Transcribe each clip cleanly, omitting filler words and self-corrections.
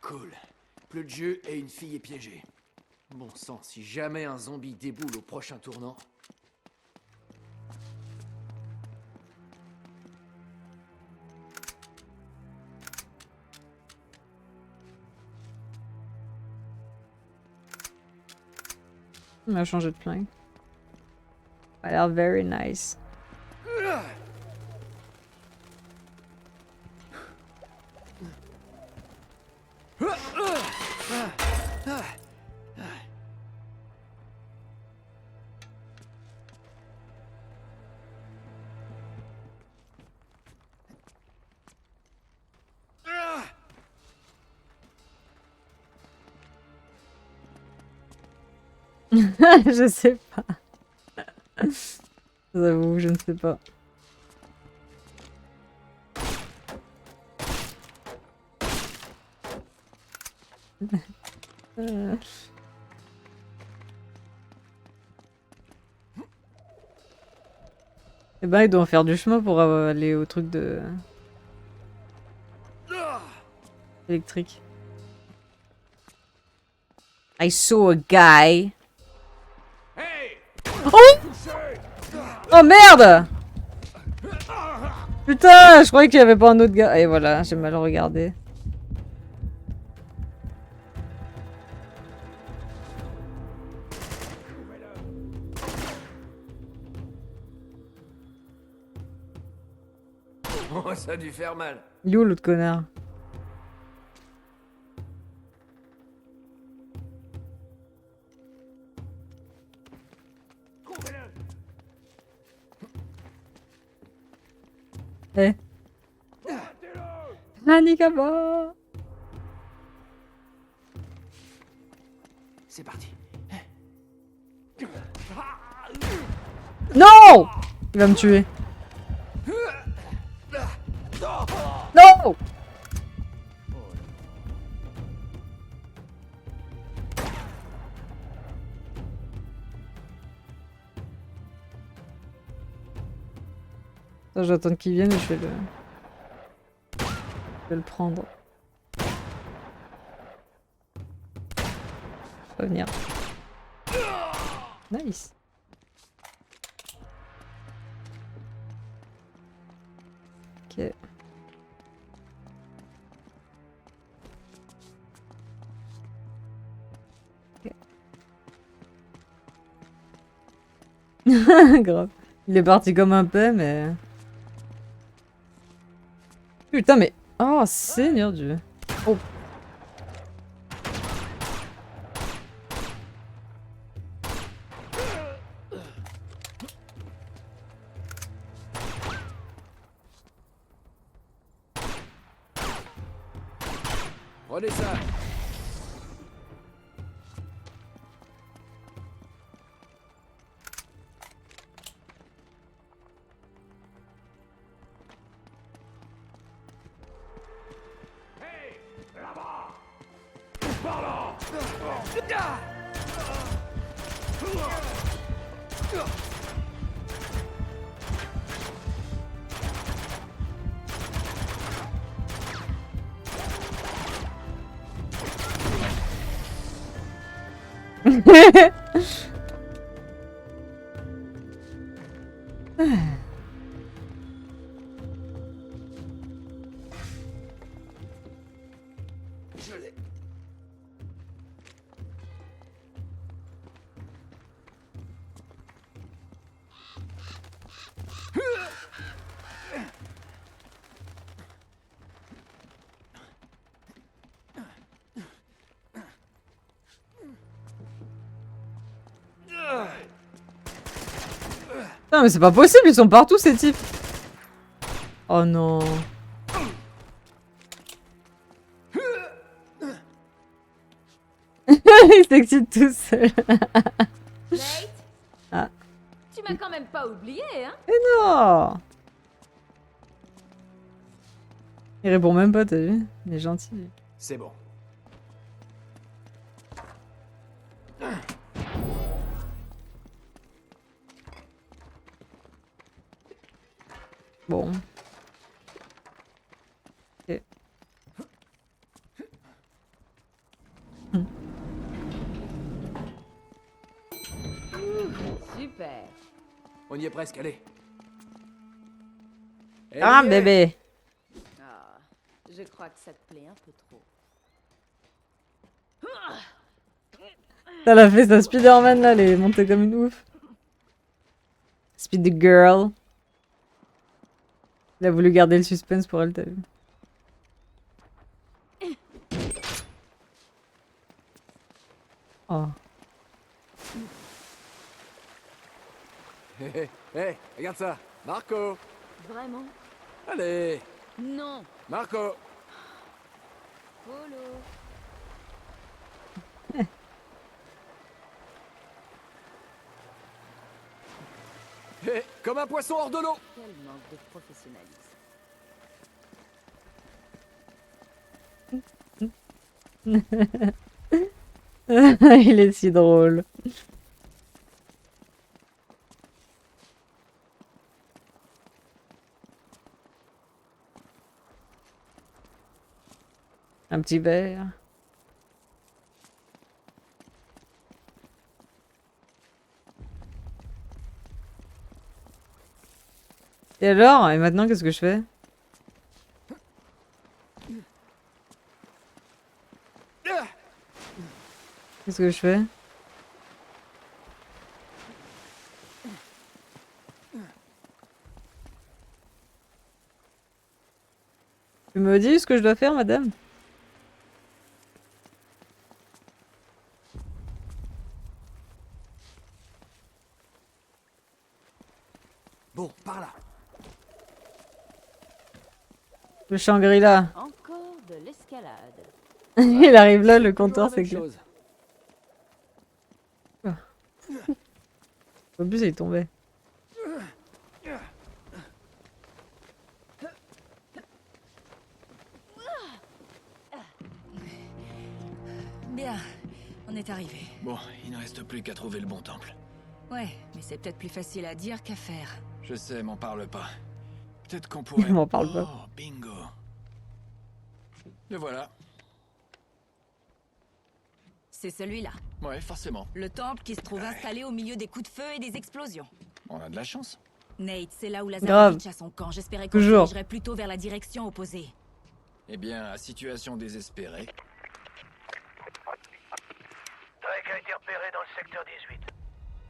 Cool. Plus de jeu et une fille est piégée. Bon sang, si jamais un zombie déboule au prochain tournant... Il m'a changé de flingue. Ça a l'air very nice. Je sais pas. J'avoue, je ne sais pas. Eh ben, ils doivent faire du chemin pour aller au truc de... électrique. I saw a guy. Oh! Oh merde! Putain, je croyais qu'il y avait pas un autre gars. Et voilà, j'ai mal regardé. Oh, ça a dû faire mal. Il est où l'autre connard? Eh? Nanikaba! C'est parti. Non! Il va me tuer. Non! Attends, j'attends qu'il vienne et je vais le prendre. Va venir. Nice. Ok. Grave. Il est parti comme un peu, mais... Putain, mais... Oh, Seigneur Dieu. Oh. Prenez ça. Je l'ai. Non, mais c'est pas possible, ils sont partout ces types. Oh non. Il s'excite tout seul. Nate, Ah. tu m'as quand même pas oublié, hein? Mais non. Il répond même pas, t'as vu? Il est gentil. C'est bon. Bon. Ok. Super. On y est presque, allez. Ah, Elle y est. bébé. Ah, je crois que ça te plaît un peu trop. Elle a fait sa Spider-Man là, elle est montée comme une ouf. Speed Girl. Il a voulu garder le suspense pour elle, t'as vu. Oh. Hé, hé, hé, regarde ça. Marco. Vraiment? Allez. Non. Marco. Polo. Hé, comme un poisson hors de l'eau. Quel manque de professionnalisme. Il est si drôle. Un petit verre. Et alors? Et maintenant, qu'est-ce que je fais? Qu'est-ce que je fais? Tu me dis ce que je dois faire, madame? Bon, par là. Le Shangri-La. Encore de l'escalade. Il arrive là, le Toujours compteur, la c'est même clair. chose. Au plus, il est tombé. Bien, on est arrivé. Bon, il ne reste plus qu'à trouver le bon temple. Ouais, mais c'est peut-être plus facile à dire qu'à faire. Je sais, m'en parle pas. Peut-être qu'on pourrait... M'en parle pas. Oh, bingo. Le voilà. C'est celui-là. Ouais, forcément. Le temple qui se trouve installé au milieu des coups de feu et des explosions. On a de la chance. Nate, c'est là où Grave. Lazarevitch a son camp. J'espérais qu'on Toujours. dirigerait plutôt vers la direction opposée. Eh bien, à situation désespérée... Drake a été repéré dans le secteur 18.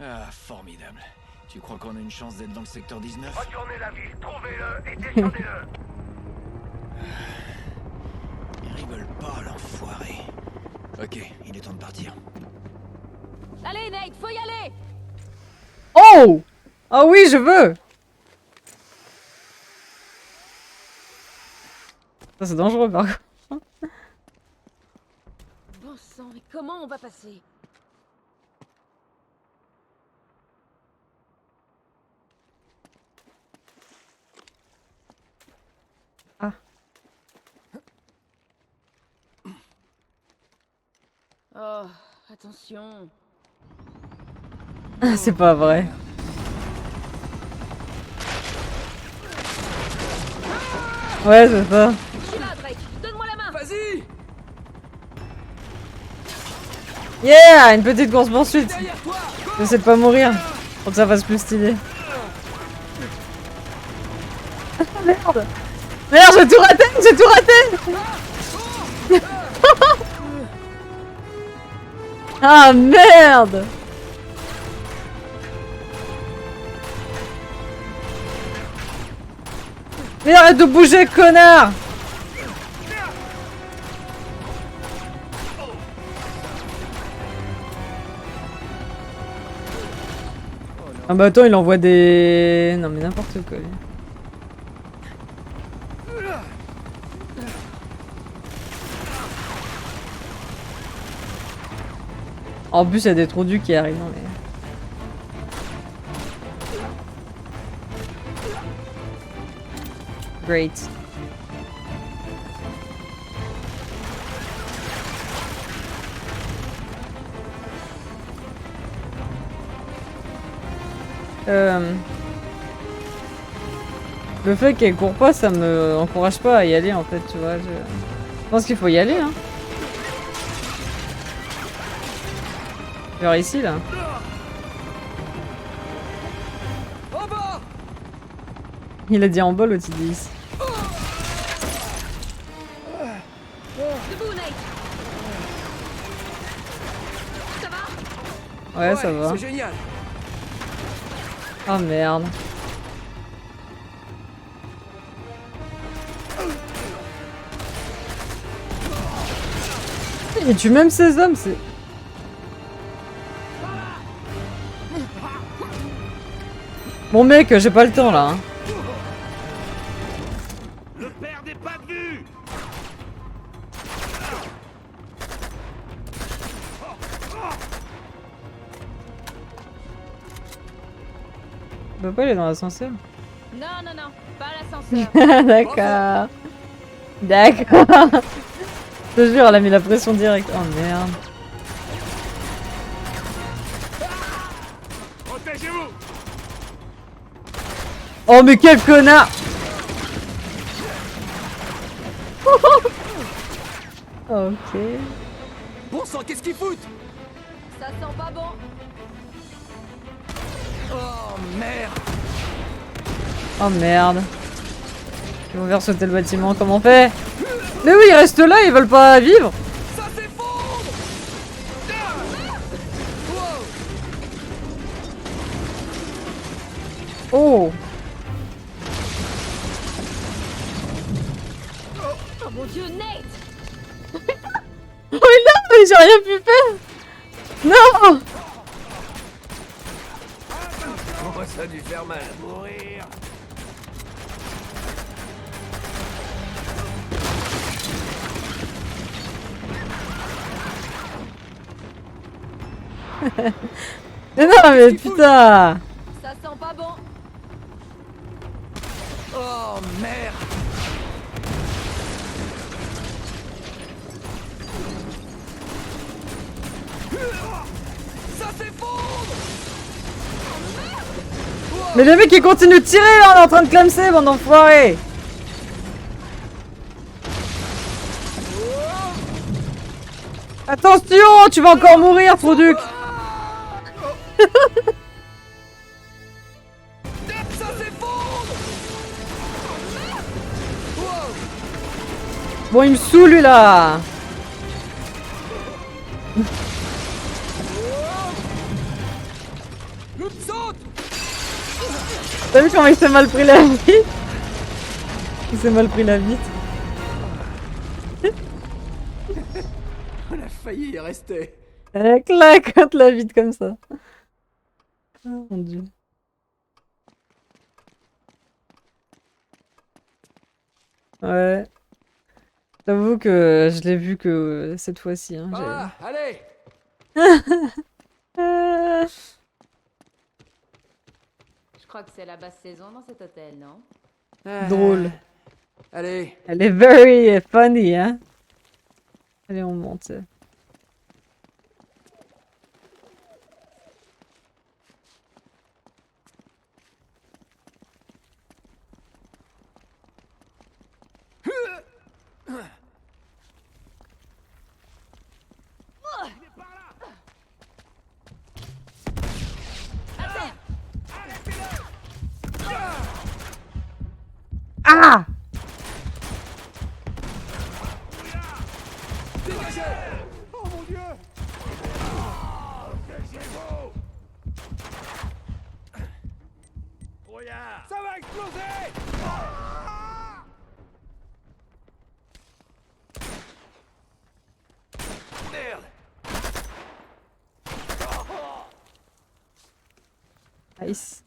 Ah, formidable. Tu crois qu'on a une chance d'être dans le secteur 19? Retournez la ville, trouvez-le et descendez-le. Ils rigolent pas, l'enfoiré. Ok, il est temps de partir. Allez, Nate, faut y aller! Oh! Oh oui, je veux! Ça, c'est dangereux, par contre. Bon sang, mais comment on va passer? Ah. Oh, attention. C'est pas vrai. Ouais, c'est ça. Je suis là, Drake. Donne-moi la main. Vas-y. Yeah! Une petite course-poursuite. Derrière toi. J'essaie de pas mourir. Pour que ça fasse plus stylé. Merde! Merde, j'ai tout raté! J'ai tout raté! Ah merde! Mais arrête de bouger, connard! Ah bah attends, il envoie des... Non mais n'importe quoi. Lui. En plus, il y a des trous du qui arrivent. Non, mais... Great. Le fait qu'elle court pas, ça me encourage pas à y aller en fait, tu vois. Je pense qu'il faut y aller, hein. Genre ici, là. Il a dit en bol au TDS. Debout, Nate. Ça va? Ouais, ça va. C'est génial. Oh merde. Il tue même ces hommes, c'est... Bon mec, j'ai pas le temps là. Hein. Ne perdez pas de vue. On peut pas aller dans l'ascenseur. Non, non, non, pas l'ascenseur. D'accord. D'accord. Je te jure, elle a mis la pression directe. Oh merde. Protégez-vous. Oh mais quel connard. Ok. Bon sang, qu'est-ce qu'ils foutent? Ça sent pas bon. Oh merde. Oh merde. Ils vont faire sauter le bâtiment, comment on fait? Mais oui, ils restent là, ils veulent pas vivre. Ça s'effondre. Wow. Oh. Oh mon dieu, Nate. Oh non, mais j'ai rien pu faire. Non. Oh, ça a dû faire mal. Mourir. Mais non, mais putain. Ça sent pas bon. Oh merde. Ça s'effondre. Mais le mec il continue de tirer là, on est en train de clamser, bande d'enfoirés. Attention, tu vas encore mourir, Trouduc. Ça s'effondre. Bon, il me saoule lui là. Saute. T'as vu comment il s'est mal pris la vie? Il s'est mal pris la vie. On a failli y rester. Clac, quand la vite comme ça. Oh mon dieu. Ouais. J'avoue que je l'ai vu que cette fois-ci. Hein, Ah, allez. Euh, Je crois que c'est la basse saison dans cet hôtel, non? Drôle. Allez. Elle est very funny, hein. Allez, on monte. Ah! Oh mon dieu. Protégez-vous. Brouillard. Ça va exploser. Merde. Nice.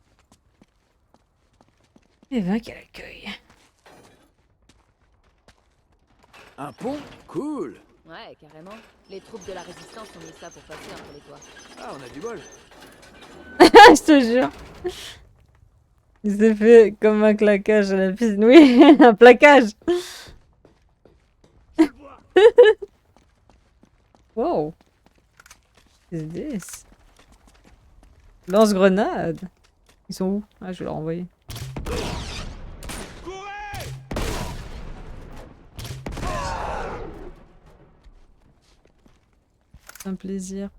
Et ben, quel accueil. Un pont? Cool. Ouais, carrément. Les troupes de la résistance ont mis ça pour passer entre les toits. Ah, on a du bol. Je te jure. Il s'est fait comme un claquage à la piscine. Oui, un plaquage. Wow. Qu'est-ce que c'est this? Lance-grenade. Ils sont où? Ah, je vais leur envoyer. C'est un plaisir.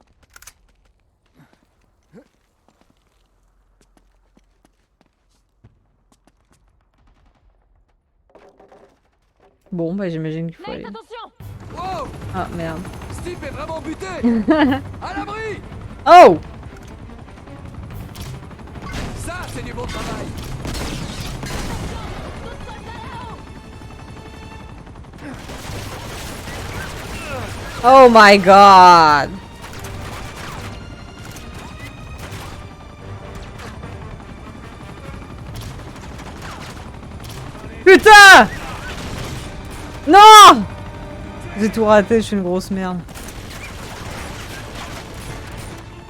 Bon, bah j'imagine qu'il faut Nate, aller. attention! Wow! Ah merde. Ce type est vraiment buté! À l'abri! Oh! Ça, c'est du bon travail! Oh my god! Putain! Non! J'ai tout raté, je suis une grosse merde.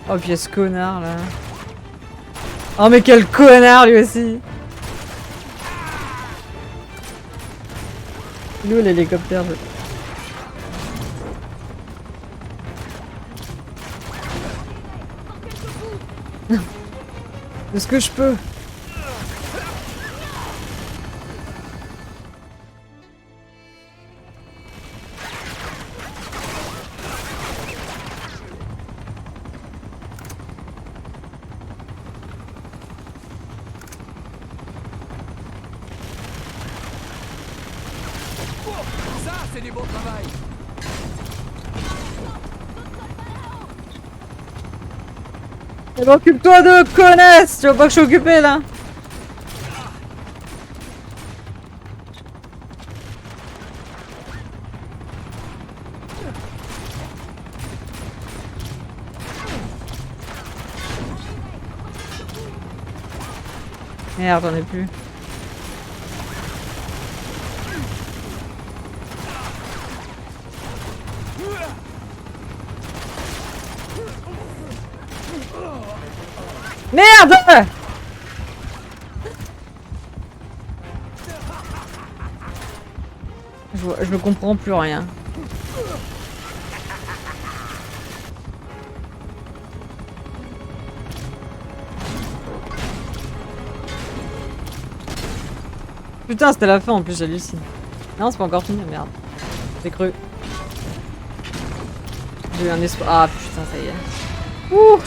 Oh, puis il y a ce connard là. Oh, mais quel connard lui aussi! Nous, l'hélicoptère, je... De ce que je peux. Ça, c'est du bon travail! Eh ben, occupe-toi de connasse! Tu vois pas que je suis occupé là? Merde, j'en ai plus. Merde! Je ne comprends plus rien. Putain, c'était la fin en plus, j'hallucine. Non, c'est pas encore fini, merde. J'ai cru. J'ai eu un espoir. Ah putain, ça y est. Ouh!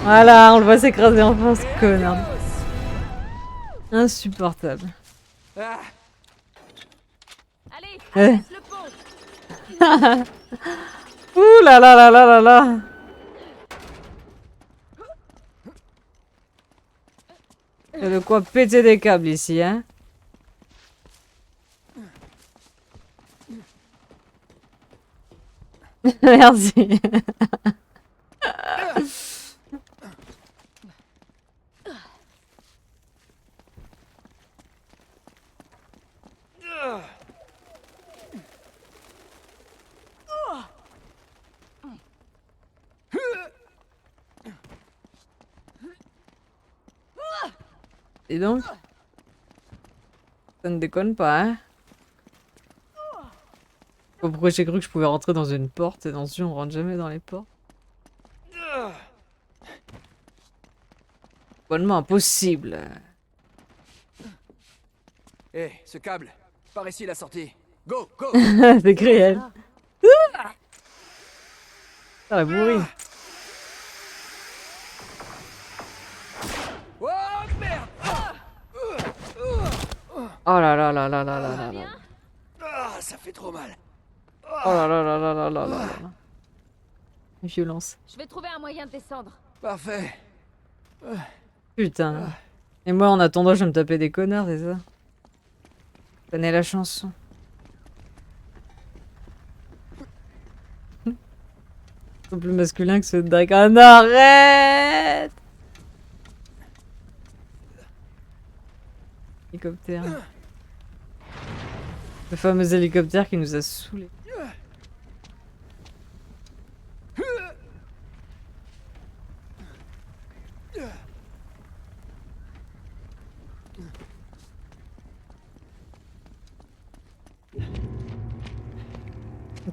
Voilà, on le voit s'écraser enfin, ce connard. Insupportable. Ah, Allez, Eh. laisse le pont! Ouh là là là là là là. Il y a de quoi péter des câbles ici, hein. Merci. Et donc, ça ne déconne pas, hein. Pourquoi j'ai cru que je pouvais rentrer dans une porte et dans ce jeu on rentre jamais dans les portes. Bonnement impossible. hé, ce câble. Par ici la sortie. Go, go! C'est cruel. Ça la bourrie. Oh merde! Oh là là là là là là là là. Ah, ça fait trop mal. Oh là là là là là là là là. Violence. Je vais trouver un moyen de descendre. Parfait. Putain. Et moi en attendant je vais me taper des connards, c'est ça? Connais la chanson. Ils sont plus masculins que ceux de Drake. Ah non, arrête! Hélicoptère. Le fameux hélicoptère qui nous a saoulés.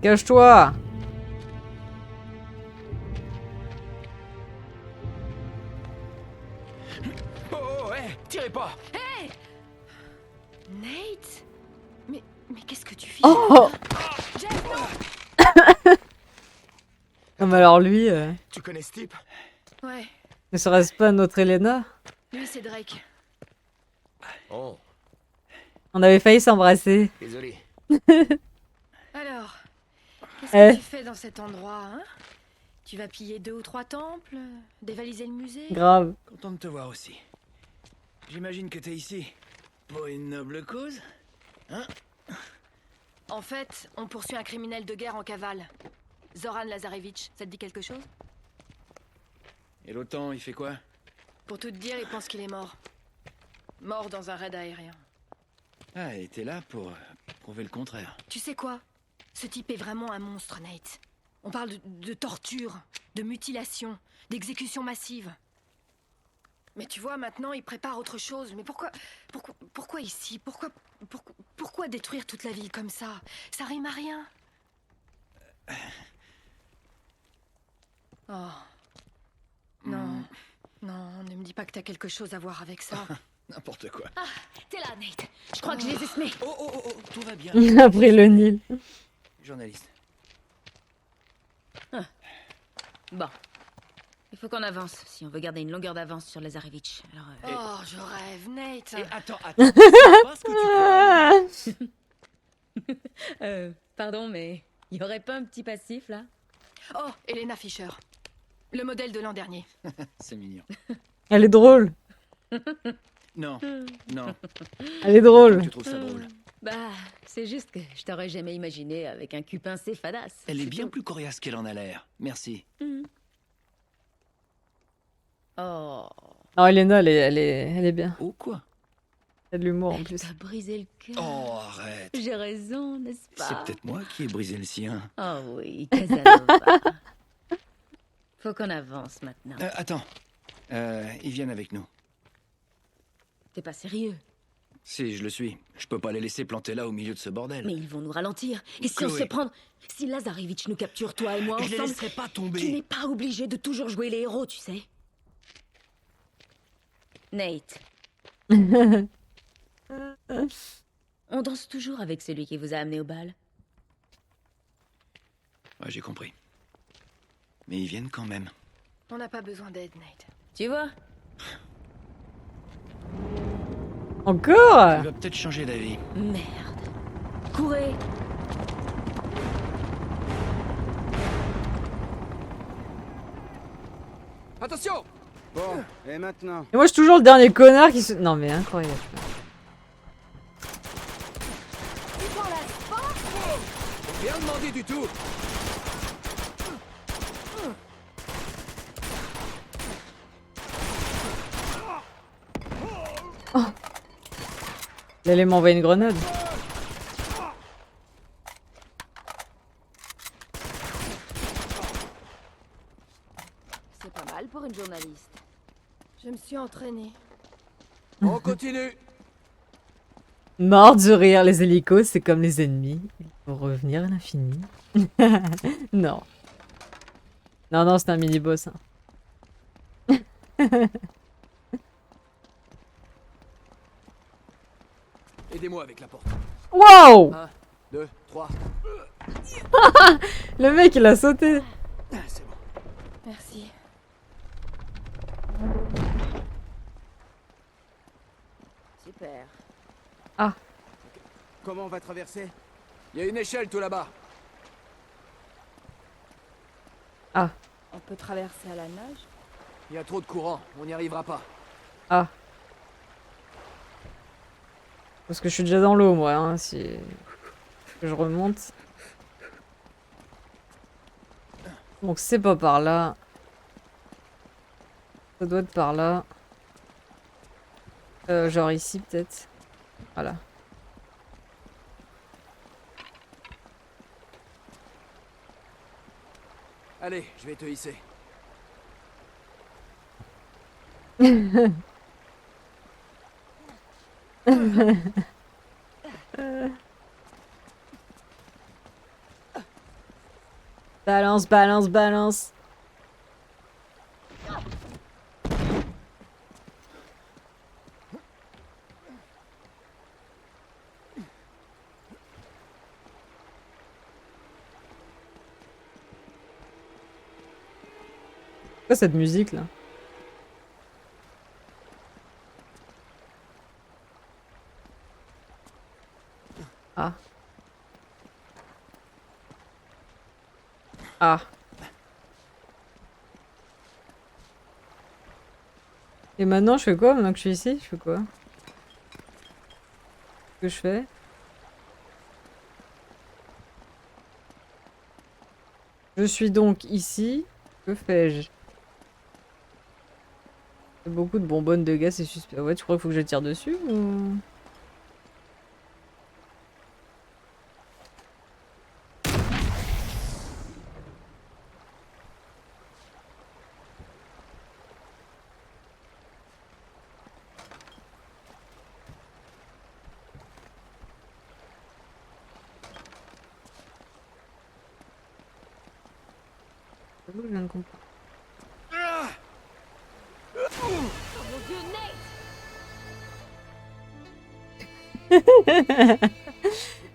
Cache-toi! Oh, hé, tirez pas! Nate? Mais qu'est-ce que tu fais? Oh! Non mais alors lui, Tu connais ce type? Ouais, ne serait-ce pas notre Elena? lui c'est Drake. Oh, On avait failli s'embrasser. désolé. Alors, qu'est-ce Eh. que tu fais dans cet endroit, hein? Tu vas piller 2 ou 3 temples? Dévaliser le musée? Grave. Content de te voir aussi. J'imagine que t'es ici pour une noble cause. En fait, on poursuit un criminel de guerre en cavale. Zoran Lazarevitch, ça te dit quelque chose? Et l'OTAN, il fait quoi? Pour tout te dire, il pense qu'il est mort. Mort dans un raid aérien. Ah, et t'es là pour prouver le contraire. Tu sais quoi? Ce type est vraiment un monstre, Nate. On parle de torture, de mutilation, d'exécution massive. Mais tu vois, maintenant, il prépare autre chose. Mais pourquoi ici? Pourquoi détruire toute la ville comme ça? Ça rime à rien. Oh. Non. Non, ne me dis pas que t'as quelque chose à voir avec ça. N'importe quoi. T'es là, Nate. Je crois que je les ai semés. Oh, tout va bien. Il a pris le Nil. Journaliste. Bon. Il faut qu'on avance si on veut garder une longueur d'avance sur Lazarevitch. Alors, Oh, je rêve, Nate. Et attends. C'est pas ce que tu crois. pardon, mais il y aurait pas un petit passif là? Oh, Elena Fisher. Le modèle de l'an dernier. C'est mignon. Elle est drôle. Non. Elle est drôle. Tu trouves ça drôle? Bah, c'est juste que je t'aurais jamais imaginé avec un cul pincé fadasse. Elle est c'est bien tout. plus coriace qu'elle en a l'air. Merci. Oh, Non, Elena, elle est bien. Oh, quoi? Elle a de l'humour en plus. t'as brisé le cœur. Oh, arrête. J'ai raison, n'est-ce pas? C'est peut-être moi qui ai brisé le sien. Oh oui, Casanova. Faut qu'on avance maintenant. Attends. Ils viennent avec nous. T'es pas sérieux? Si, je le suis. Je peux pas les laisser planter là au milieu de ce bordel. Mais ils vont nous ralentir. Et si on se Chloé. fait prendre... Si Lazarevitch nous capture, toi et moi, Je les ensemble... laisserai pas Tu tomber. n'es pas obligé de toujours jouer les héros, tu sais. Nate. On danse toujours avec celui qui vous a amené au bal. Ouais, j'ai compris. Mais ils viennent quand même. On n'a pas besoin d'aide, Nate. Tu vois? Encore? Tu vas peut-être changer d'avis. Merde. Courez! Attention! Bon, et maintenant? Et moi, je suis toujours le dernier connard qui se... Non, mais incroyable. Rien demandé du tout! Il allait m'envoyer une grenade. C'est pas mal pour une journaliste. Je me suis entraînée. On continue! Mort de rire, les hélicos, c'est comme les ennemis. Ils vont revenir à l'infini. Non. Non, c'est un mini-boss. Hein. Aidez-moi avec la porte. Wow! 1, 2, 3. Le mec, il a sauté. C'est bon. Merci. Super. Comment on va traverser? Il y a une échelle tout là-bas. On peut traverser à la nage? Il y a trop de courant, on n'y arrivera pas. Ah. Parce que je suis déjà dans l'eau, moi, hein, si... que je remonte. Donc c'est pas par là. Ça doit être par là. Genre ici, peut-être. Voilà. Allez, je vais te hisser. Balance, balance, balance. C'est quoi cette musique là? Ah. Ah. Et maintenant, je fais quoi? Maintenant que je suis ici, je fais quoi? Qu'est-ce que je fais? Je suis donc ici. Que fais-je? Beaucoup de bonbonnes de gaz, c'est suspect. Ouais, tu crois qu'il faut que je tire dessus ou... Je viens de comprendre.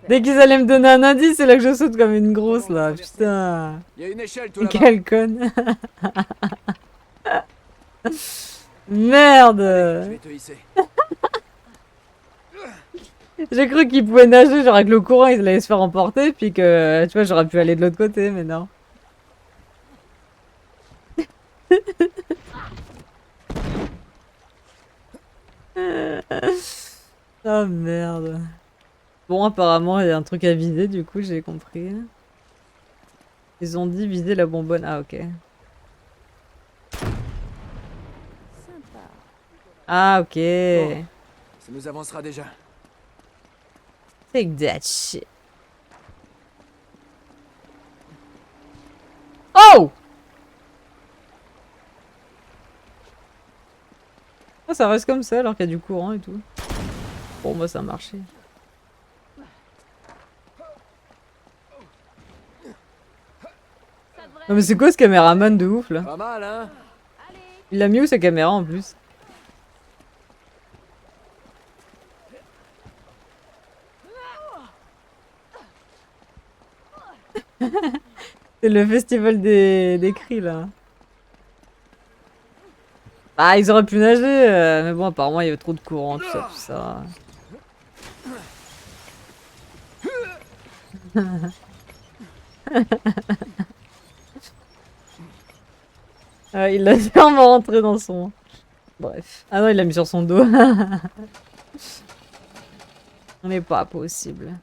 Dès qu'ils allaient me donner un indice, c'est là que je saute comme une grosse là. Putain. Il y a une échelle tout là-bas. Quelle conne. Merde. Je vais te hisser. J'ai cru qu'il pouvait nager, genre avec le courant, il allait se faire emporter, puis que, tu vois, j'aurais pu aller de l'autre côté, mais non. Oh merde. Bon, apparemment, il y a un truc à vider, du coup, j'ai compris. Ils ont dit vider la bonbonne. Ah, ok. Ah, ok. Bon. Ça nous avancera déjà. Take that shit. Oh! Oh, ça reste comme ça alors qu'il y a du courant et tout. Bon, moi, ça a marché. Non, mais c'est quoi ce caméraman de ouf là? Pas mal, hein? Il a mis où sa caméra en plus? C'est le festival des cris là. Ah, ils auraient pu nager, mais bon, apparemment il y avait trop de courant, tout ça, tout ça. Il l'a sûrement rentré dans son... Bref. Ah non, il l'a mis sur son dos. On n'est pas possible.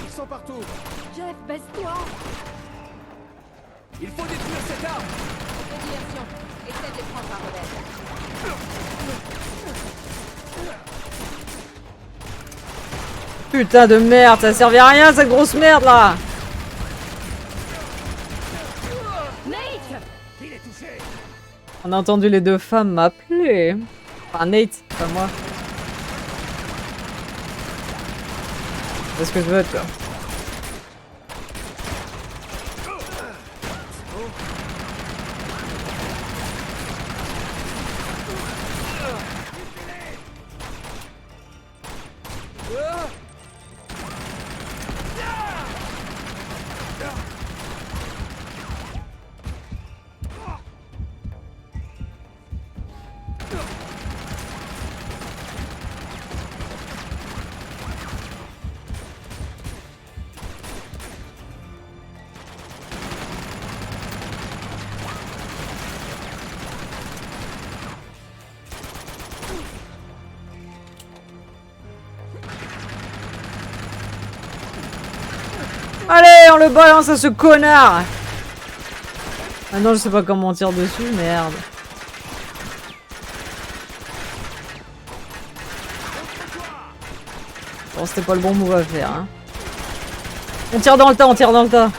Ils sont partout. Jeff, baisse-toi. Il faut détruire cette arme. Diversion. Essaie de les prendre un modèle. Putain de merde, ça servait à rien cette grosse merde là. On a entendu les deux femmes m'appeler. Enfin Nate, pas moi. C'est ce que je veux toi. Allez, on le balance à ce connard. Ah non, je sais pas comment on tire dessus, merde. Bon, c'était pas le bon move à faire, hein. On tire dans le tas, on tire dans le tas.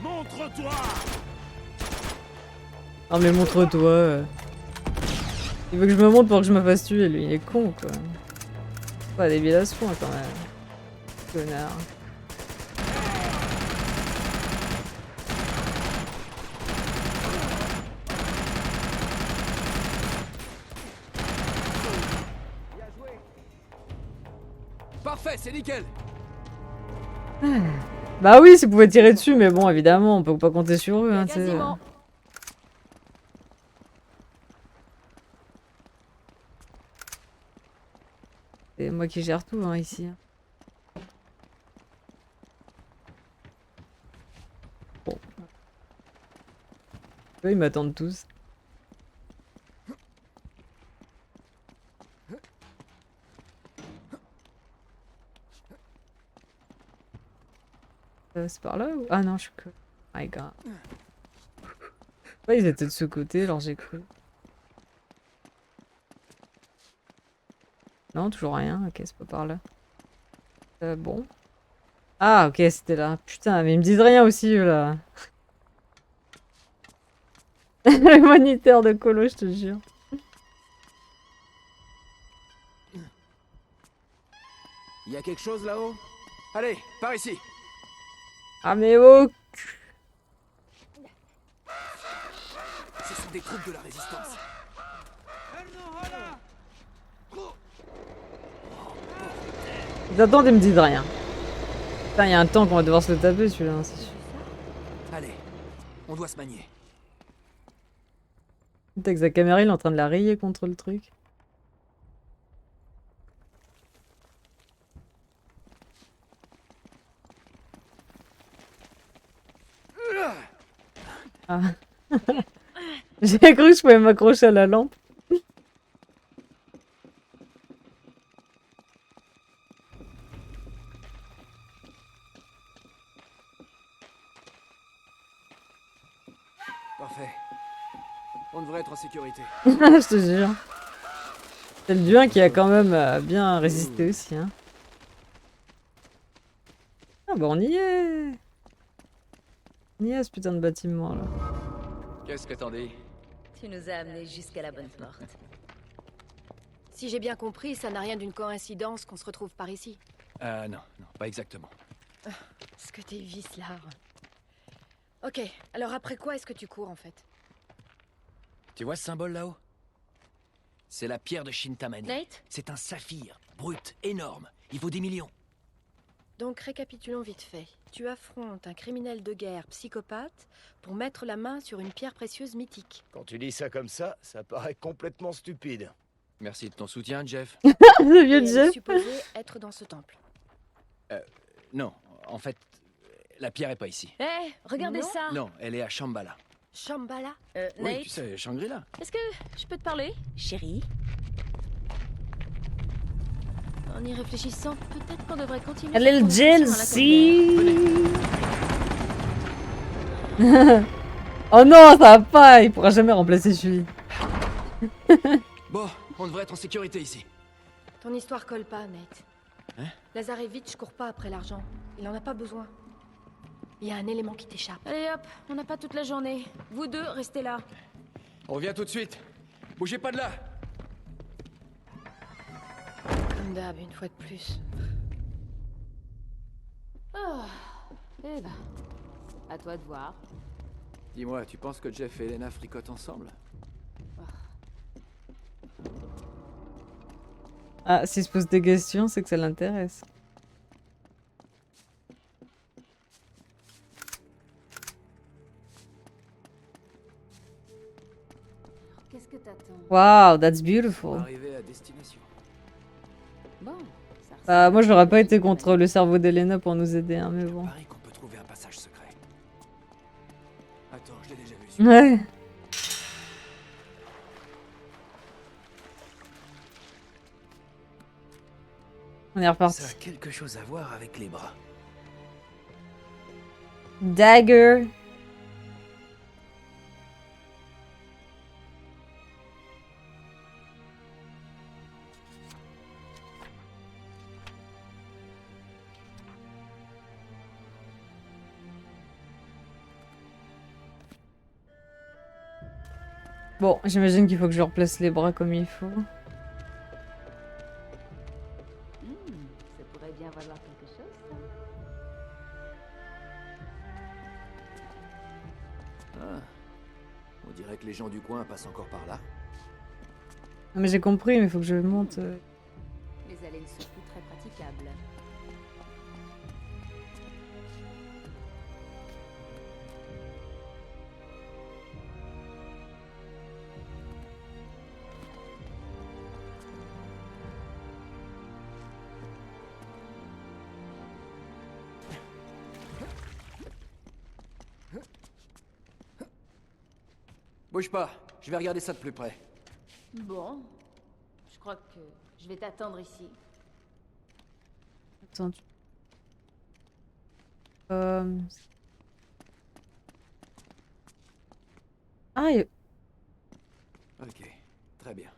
Montre-toi! Non mais montre-toi. Il veut que je me montre pour que je me fasse tuer, lui. Il est con, quoi. Pas débile à ce point, quand même. Connard. Parfait, c'est nickel. Bah oui, s'ils pouvaient tirer dessus, mais bon, évidemment, on peut pas compter sur eux, hein, tu sais. Quasiment. C'est moi qui gère tout hein, ici. Bon. Eux, ils m'attendent tous. C'est par là ou... Ah non, je suis que... My god. Ouais, ils étaient de ce côté, alors j'ai cru. Non, toujours rien. Ok, c'est pas par là. Bon. Ah, ok, c'était là. Putain, mais ils me disent rien aussi, eux, là. Le moniteur de colo, je te jure. Il y a quelque chose là-haut? Allez, par ici. Ah, mais oh! Ce sont des troupes de la résistance. Ils attendent et me disent rien. Putain, il y a un temps qu'on va devoir se le taper, celui-là, hein, c'est sûr. Allez, on doit se manier. Putain, avec sa caméra, il est en train de la rayer contre le truc. Ah. J'ai cru que je pouvais m'accrocher à la lampe. Parfait. On devrait être en sécurité. Je te jure. C'est le Duin qui a quand même bien résisté aussi. Hein. Ah bah on y est. On y est ce putain de bâtiment là. Qu'est-ce que t'en dis? Tu nous as amenés jusqu'à la bonne porte. Si j'ai bien compris, ça n'a rien d'une coïncidence qu'on se retrouve par ici. Non, pas exactement. Ce que t'es vicelard. Ok, alors après quoi est-ce que tu cours en fait? Tu vois ce symbole là-haut? C'est la pierre de Shintamani. Nate? C'est un saphir, brut, énorme. Il vaut des millions. Donc récapitulons vite fait. Tu affrontes un criminel de guerre psychopathe pour mettre la main sur une pierre précieuse mythique. Quand tu dis ça comme ça paraît complètement stupide. Merci de ton soutien, Jeff. Le Et vieux elle est Jeff. supposée être dans ce temple. Non, en fait, la pierre est pas ici. Hé, regardez Non. ça. Non, elle est à Shambhala. Shambhala? Oui, Nate, tu sais, Shangri-La. est-ce que je peux te parler? Chérie? En y réfléchissant, peut-être qu'on devrait continuer. A cette little conversation à la jealousy. Oh non, ça va pas. Il pourra jamais remplacer celui. Bon, on devrait être en sécurité ici. Ton histoire colle pas, Nate. Hein? Lazarevitch court pas après l'argent. Il en a pas besoin. Il y a un élément qui t'échappe. Allez hop, on n'a pas toute la journée. Vous deux, restez là. On revient tout de suite. Bougez pas de là. Comme d'hab, une fois de plus. Eh ben, à toi de voir. Dis-moi, tu penses que Jeff et Elena fricotent ensemble? Ah, s'il se pose des questions, c'est que ça l'intéresse. Qu'est-ce que t'attends? Wow, that's On beautiful. va arriver à destination. Bon, ça Bah, moi, j'aurais pas été ressemble. contre le cerveau d'Elena pour nous aider, hein, mais Je bon. parie qu'on peut trouver un passage secret. Attends, je l'ai déjà vu. celui-là. Ouais. On est reparti. Ça a quelque chose à voir avec les bras. Dagger. Bon, j'imagine qu'il faut que je replace les bras comme il faut. Ça pourrait bien valoir quelque chose, ça. Ah. On dirait que les gens du coin passent encore par là. Non, mais j'ai compris, mais il faut que je monte. Les allées ne sont plus très praticables. Bouge pas, je vais regarder ça de plus près. Bon, je crois que je vais t'attendre ici. Attends. Ah, Ok, très bien.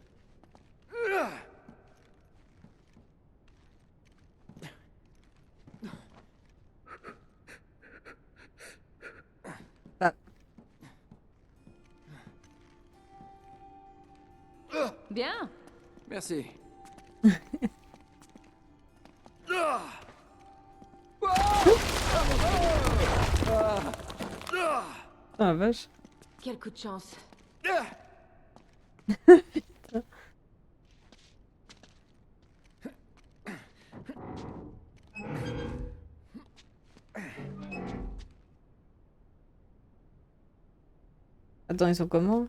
Bien. Merci. ah la vache. Quel coup de chance. Attends, ils sont comment?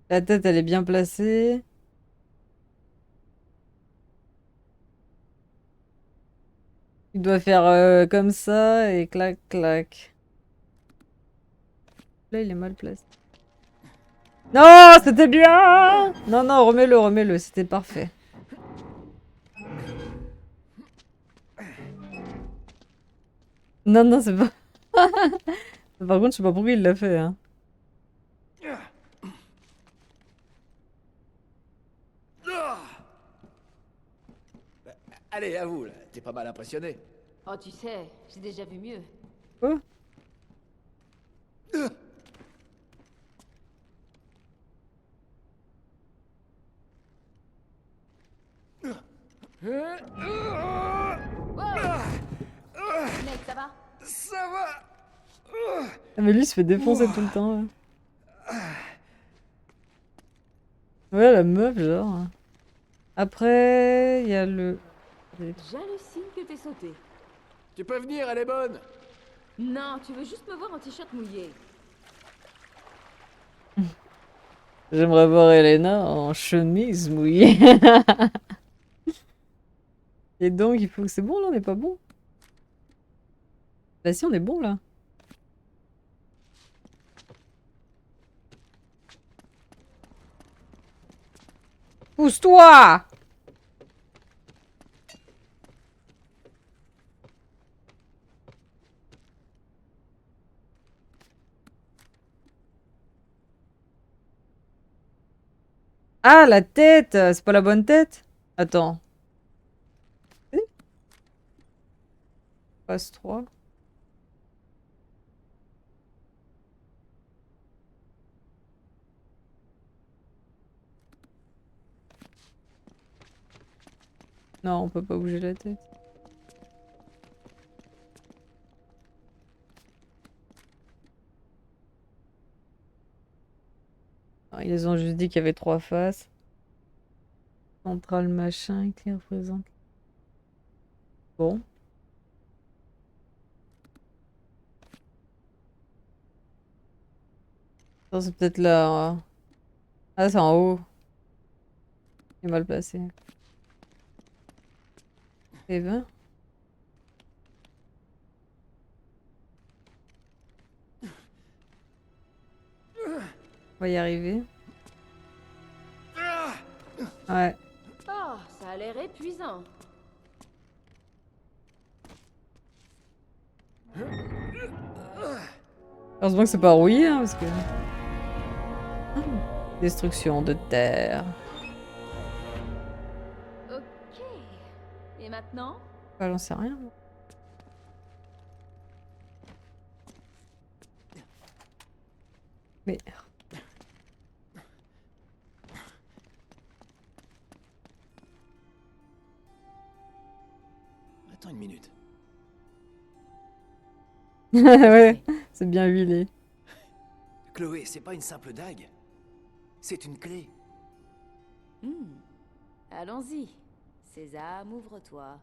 La tête, elle est bien placée. Il doit faire comme ça et clac, clac. Là, il est mal placé. Non, c'était bien! Non, non, remets-le, remets-le, c'était parfait. Non, non, c'est pas... Par contre, je sais pas pourquoi il l'a fait, hein. Allez, à vous, là. T'es pas mal impressionné. Oh, tu sais, j'ai déjà vu mieux. Quoi? Nate, ça va? Ça va. Ah, mais lui, il se fait défoncer tout le temps, ouais. Ouais, la meuf, genre. Après, il y a le... J'hallucine que t'aies sauté. Tu peux venir, elle est bonne. Non, tu veux juste me voir en t-shirt mouillé. J'aimerais voir Elena en chemise mouillée. Et donc, il faut que c'est bon, là, on n'est pas bon. Bah si, on est bon, là. Pousse-toi! Ah, la tête! C'est pas la bonne tête? Attends. Passe 3. Non, on peut pas bouger la tête. Ah, ils ont juste dit qu'il y avait 3 faces. Central machin qui représente. Bon. Attends, c'est peut-être là. Ah, c'est en haut. Il est mal placé. Eh ben. On va y arriver. Ouais. Oh, ça a l'air épuisant. Heureusement que c'est pas rouillé, hein, parce que... Ah, destruction de terre. Ok. Et maintenant? Ah, j'en sais rien. Moi. Mais... Attends une minute. ouais, c'est bien huilé. Chloé, c'est pas une simple dague. C'est une clé. Allons-y. Sésame, ouvre-toi.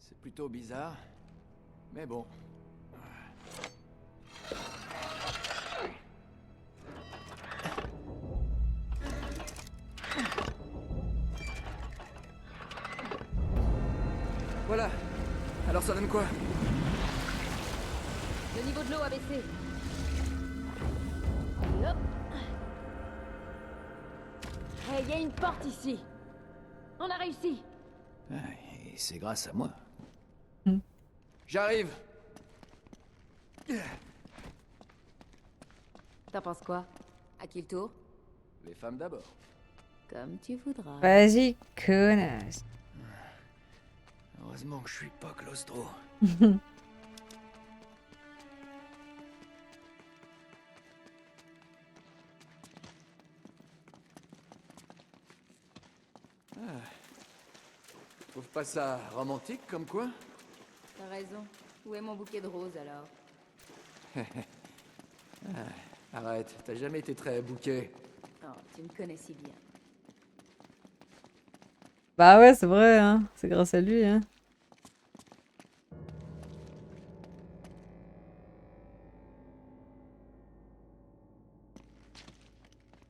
C'est plutôt bizarre. Mais bon. Voilà. Alors ça donne quoi? Le niveau de l'eau a baissé. Hop. Hey, y a une porte ici. On a réussi. Et c'est grâce à moi. Hmm. J'arrive. T'en penses quoi? À qui le tour? Les femmes d'abord. Comme tu voudras. Vas-y, connasse. Heureusement que je suis pas claustro. Trouve pas ça romantique comme quoi? T'as raison. Où est mon bouquet de roses alors? Arrête, t'as jamais été très bouquet. Oh, tu me connais si bien. Bah ouais, c'est vrai, hein. C'est grâce à lui, hein.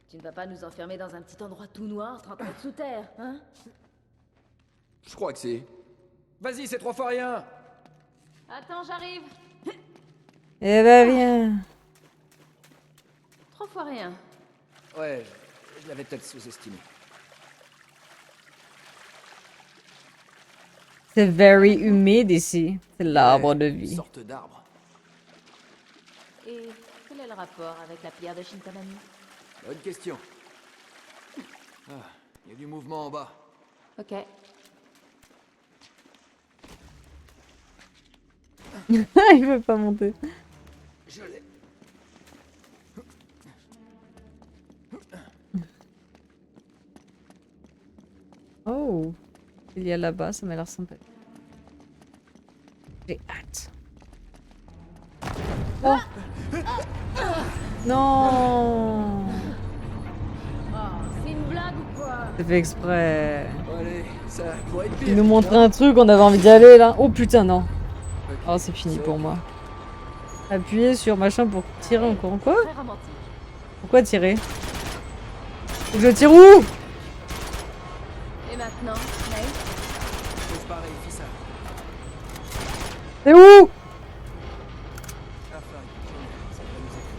Tu ne vas pas nous enfermer dans un petit endroit tout noir, 30 mètres sous terre, hein? Je crois que c'est. Vas-y, c'est 3 fois rien. Attends, j'arrive. Eh ben, viens. 3 fois rien. Ouais, je l'avais peut-être sous-estimé. C'est very humide ici. C'est l'arbre de Une vie. sorte d'arbre. Et quel est le rapport avec la pierre de Shintamani? Bonne question. Ah, il y a du mouvement en bas. Ok. Il veut pas monter. Je l'ai. Oh. Il y a là-bas, ça m'a l'air sympa. J'ai hâte. Oh. Non. Oh, c'est une blague ou quoi? C'est fait exprès. Bon, allez, ça pourrait être pire. Il nous montrait un truc, on avait envie d'y aller là. Oh putain, non. Ok, Oh, c'est fini c'est pour ok. moi. Appuyer sur machin pour tirer encore. Quoi? Très romantique. Pourquoi tirer? Faut que je tire où? Et maintenant, Nate? Chose pareille, fais ça. C'est où? Ah, Fly, ça va nous aider.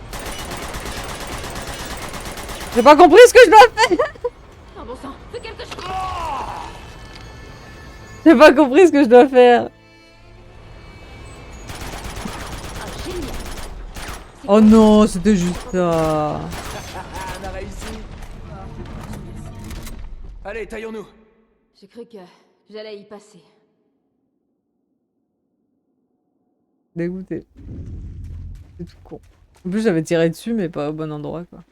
J'ai pas compris ce que je dois faire. Oh bon sang, fais quelque chose! J'ai pas compris ce que je dois faire. Ah, génial! Oh non, c'était juste ça. Ah, on a réussi. Allez, taillons-nous. J'ai cru que j'allais y passer. Dégoûté. C'est tout con. En plus, j'avais tiré dessus, mais pas au bon endroit, quoi.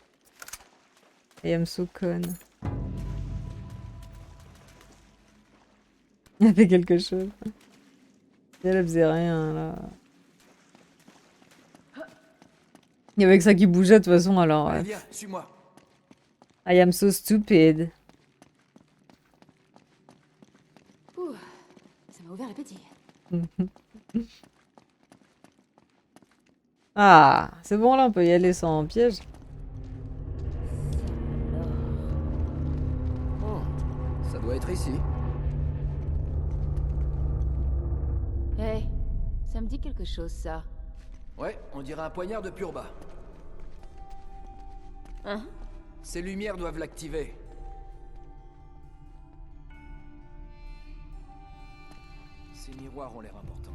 I am so con. Il a fait quelque chose. Elle faisait rien, là. Il y avait que ça qui bougeait, de toute façon, alors... Allez, viens, suis-moi. I am so stupid. Ouh, ça m'a ouvert l'appétit. Ah, c'est bon, là, on peut y aller sans piège. Oh, ça doit être ici. Hey, ça me dit quelque chose, ça. Ouais, on dirait un poignard de pur bas. Hein? Ces lumières doivent l'activer. Ces miroirs ont l'air importants.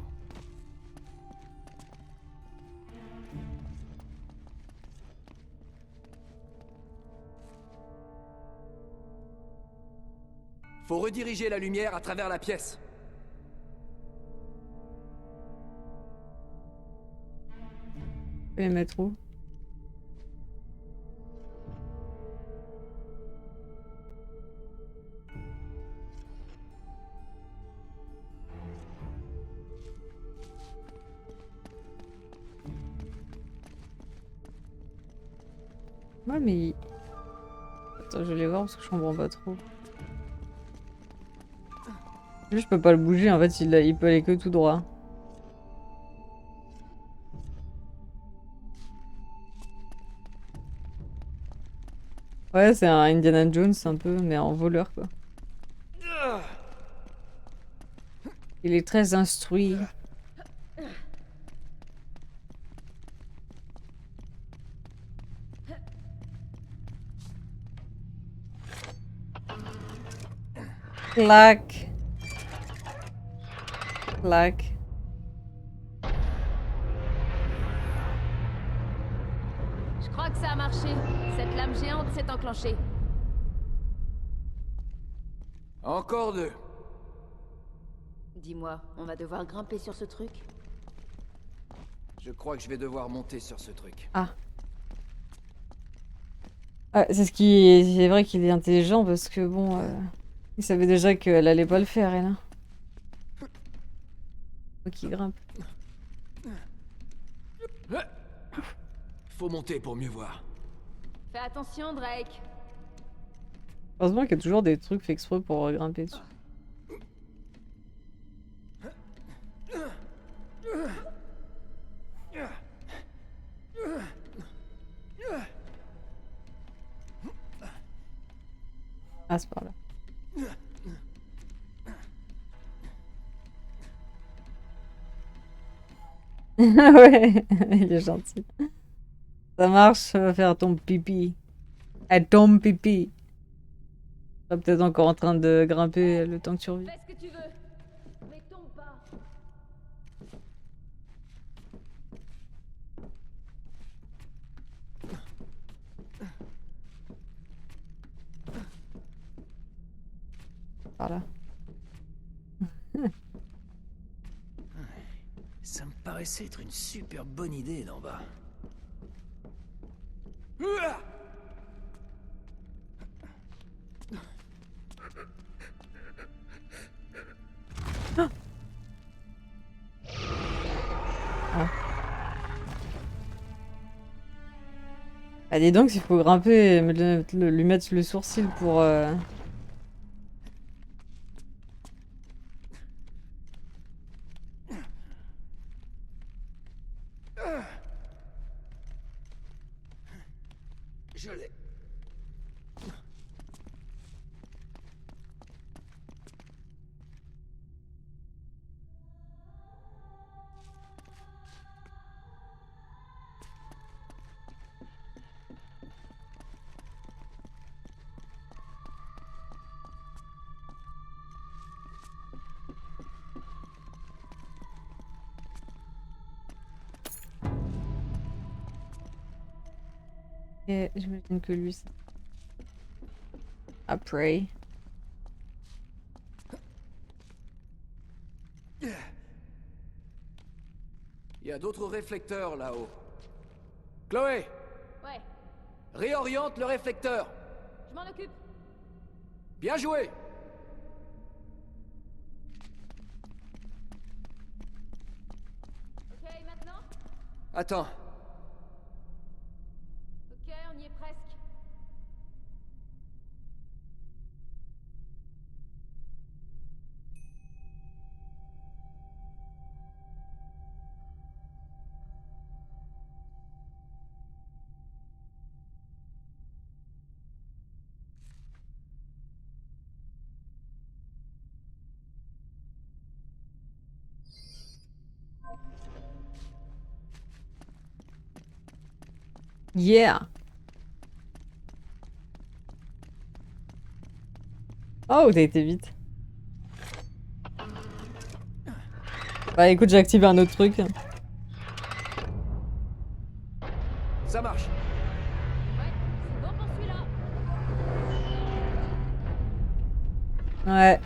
Faut rediriger la lumière à travers la pièce. Je vais les mettre où? Ouais, mais... Attends, je vais les voir parce que je comprends pas trop. Lui, je peux pas le bouger, en fait, il peut aller que tout droit. Ouais, c'est un Indiana Jones un peu, mais en voleur, quoi. Il est très instruit. Clac. Clac. Je crois que ça a marché. Cette lame géante s'est enclenchée. Encore 2. Dis-moi, on va devoir grimper sur ce truc? Je crois que je vais devoir monter sur ce truc. Ah, c'est ce qui c'est vrai qu'il est intelligent parce que bon, il savait déjà qu'elle allait pas le faire, elle. Hein. Faut qu'il grimpe. Faut monter pour mieux voir. Fais attention, Drake. Heureusement qu'il y a toujours des trucs faits exprès pour grimper dessus. Ah, c'est par là. Ouais, il est gentil. Ça marche, va faire ton pipi. Elle tombe pipi. Tu seras peut-être encore en train de grimper le temps que tu reviens. Fais ce que tu veux. Mais tombe pas. Par là. Ça me paraissait être une super bonne idée d'en bas. Ah, dis donc, s'il faut grimper, lui mettre le sourcil pour... Je l'ai. Et j'imagine que lui, c'est... Après. Il y a d'autres réflecteurs là-haut. Chloé, Ouais, réoriente le réflecteur. je m'en occupe. Bien joué. Ok, maintenant? Attends, Ok, on y est presque. Yeah! Oh, t'as été vite. Bah écoute, j'ai activé un autre truc. ça marche. Ouais, c'est bon pour celui-là. Ouais.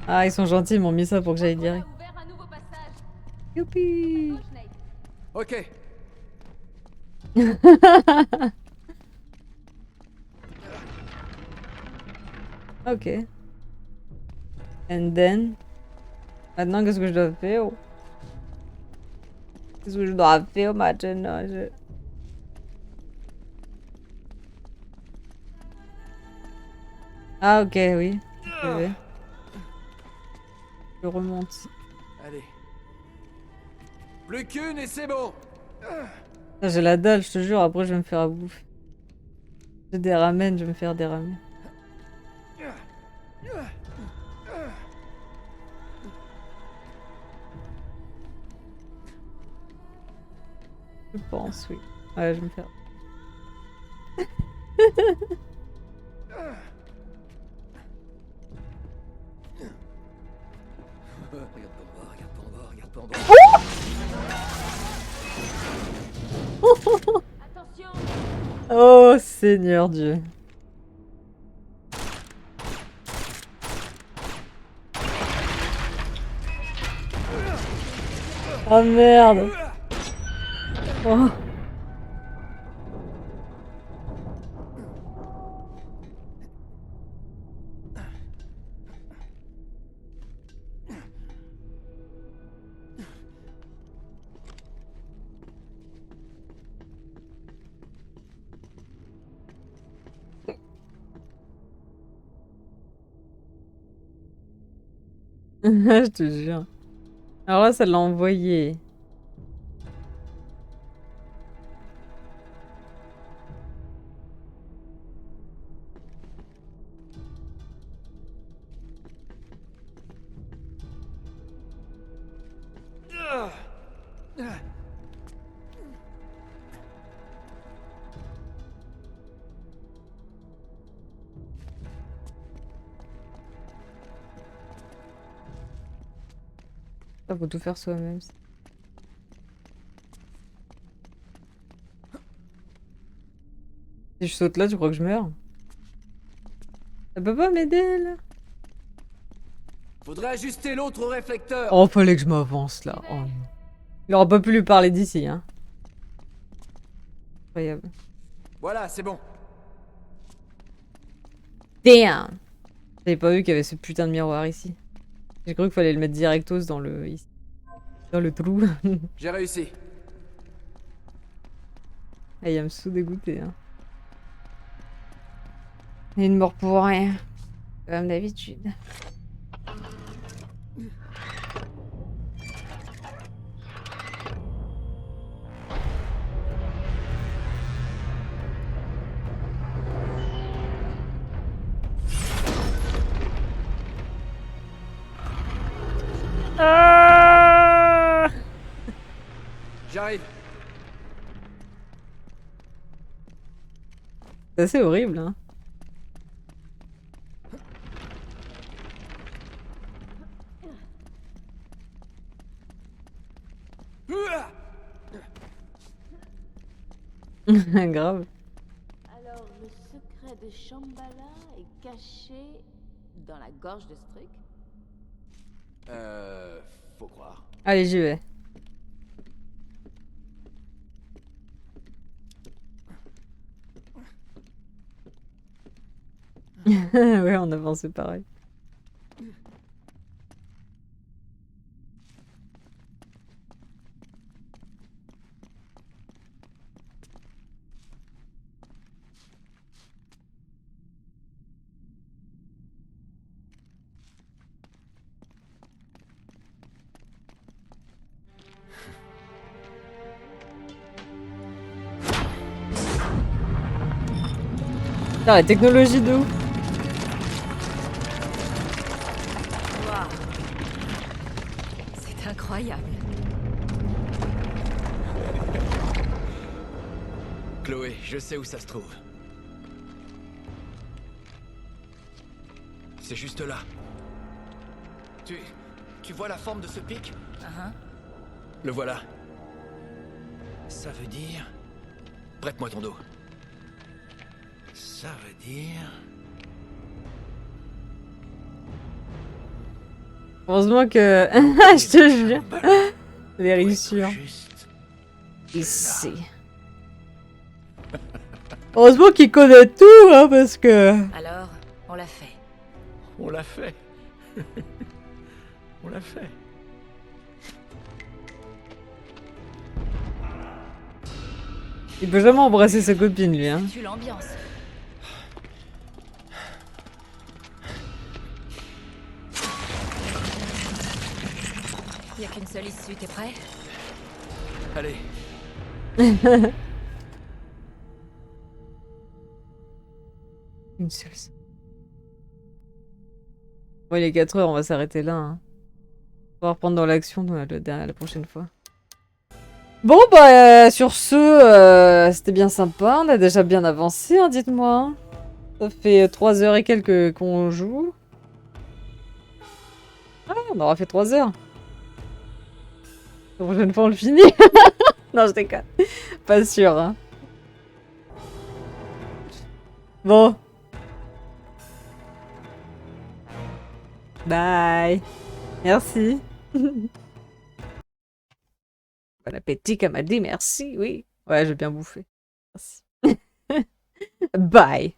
Ah, ils sont gentils, ils m'ont mis ça pour que j'aille On a direct. ouvert un nouveau passage. Youpi! Gauche, Nate. Ok, Ok. And then... Maintenant, qu'est-ce que je dois faire? Qu'est-ce que je dois faire maintenant? Ah, ok, oui. Je vais. Je remonte. allez. Plus qu'une et c'est bon. Ah, j'ai la dalle, je te jure, après je vais me faire à bouffer. J'ai des ramen, je vais me faire des ramen. Je pense, oui. Ouais, je vais me faire. Regarde pas en bas, regarde pas en bas, regarde pas en bas. Attention! Oh, Seigneur Dieu. Oh merde. Oh. Je te jure. Alors là, ça l'a envoyé. Ça faut tout faire soi-même. Si je saute là, tu crois que je meurs? Ça peut pas m'aider là? Faudrait ajuster l'autre au réflecteur. Oh, fallait que je m'avance là. Oh non. Il aurait pas pu lui parler d'ici, hein. Incroyable. Voilà, c'est bon. Damn! J'avais pas vu qu'il y avait ce putain de miroir ici. J'ai cru qu'il fallait le mettre directos dans le... ici. Dans le trou. J'ai réussi. Ah, il me sous dégoûté, hein. Et une mort pour rien. Comme d'habitude. Ah! J'arrive. C'est assez horrible, hein. Grave. Alors, le secret de Shambhala est caché dans la gorge de Struck? Faut croire. Allez, j'y vais. Ouais, on a pensé pareil. Putain, la technologie de ouf. C'est incroyable. Chloé, je sais où ça se trouve. C'est juste là. Tu vois la forme de ce pic? Le voilà. Ça veut dire... Prête-moi ton dos. Ça veut dire... Heureusement que... Je te jure. Very sûr. Juste... Ici. Heureusement qu'il connaît tout, hein, parce que... Alors, on l'a fait. On l'a fait. On l'a fait. Il peut jamais embrasser sa copine, lui, hein. Tu l'ambiance. Y a qu'une seule issue, t'es prêt? Allez. Une seule. Bon, il est 4 heures, on va s'arrêter là, hein. On va reprendre dans l'action la prochaine fois. Bon, bah, sur ce, c'était bien sympa. On a déjà bien avancé, hein, dites-moi. Hein. Ça fait 3 heures et quelques qu'on joue. Ah, on aura fait 3 heures. La prochaine fois, on le finit. Non, je déconne. Pas sûr, hein. Bon. Bye. Merci. Bon appétit, qu'elle m'a dit merci, oui. Ouais, j'ai bien bouffé. Merci. Bye.